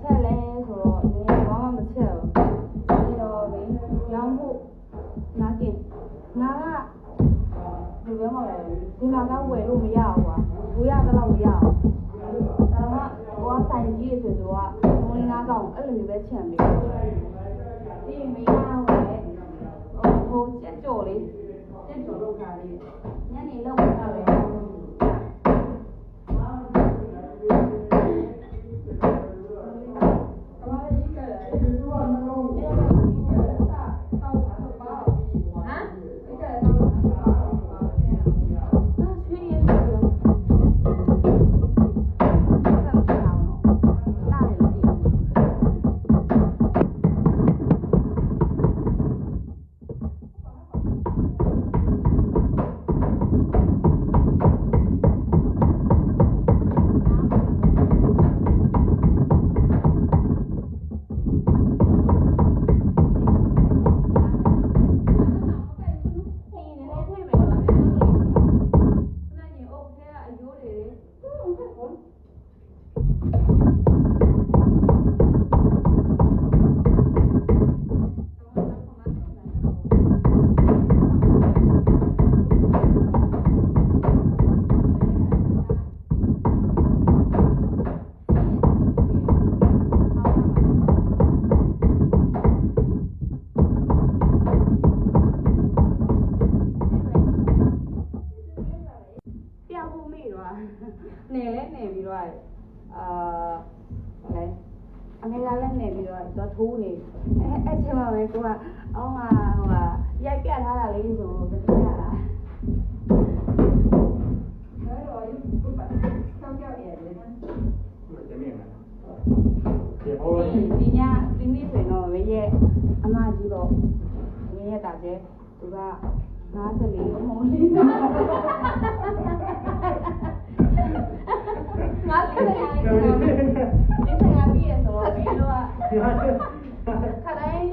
ချက်လဲဆိုတော့ဒီနေ့ဘာမှမချက်ဘူးဒီတော့မင်းရောင်းဖို့နားကင်ငါကဒီဘက်မှာဒီမှာကဝယ်လို့မရဘူးကွာကိုရတော့မရဘူးဒါမှကိုကဆိုင်ကြီးဆိုတော့ကမင်းငါကောင်အဲ့လိုမျိုးပဲချန်ပြီးဒီမင်းကလည်းဟိုချက်ကြော်လေးချက်ကြော်လောက်တာလေးညနေလောက်တာပဲနေလဲနေပြီးတော့လဲအမေလာလည်းနေပြီးတော့ထိုးနေအဲ့ချိန်မှာပဲကိုကအောင်းကဟိုကရိုက်ပြထားတာလေးဆိုတော့သိရတာအဲ့တော့ရုပ်ပတ်ဆောက်ကြောက်ရတယ်လေတမင်လားဒီဟိုဒီညဒီနေ့ဆိုတော့မရဲ့အမကြီးတော့မရဲ့တာကျဲသူက54မုံလေးငါဆက်နေရတယ်ဒီစကားပြီးရဆိုတော့ဘယ်လိုอ่ะခတိုင်း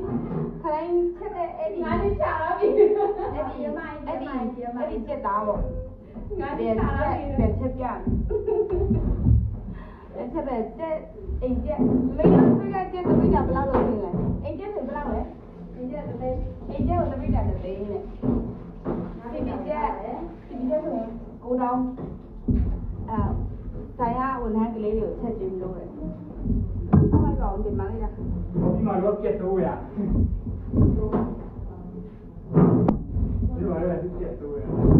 ချက်တဲ့အဲ့ဒီငါနေချလာပြီအဲ့ဒီချက်သားပေါ့ငါနေချလာပြီချက်ပြချက်ပဲချက်အိမ်ချက်မင်းတို့ကချက်တပိတာဘယ်လောက်လို့ရှင်းလဲအိမ်ချက်ဆိုဘယ်လောက်လဲအိမ်ချက်ကိုတပိတာတဲ့သိနေဒီချက်ဆိုရင်9တောင်းဆိုင်ရဝန်ထမ်းကလေးတွေကိုချက်ချင်းလို့ရတယ်။အမိုက်ကောင်ဒီမှာလေးလား။ဒီမှာတော့ပြတ်တော့ရ။ဒီမှာလည်းပြတ်တော့ရ။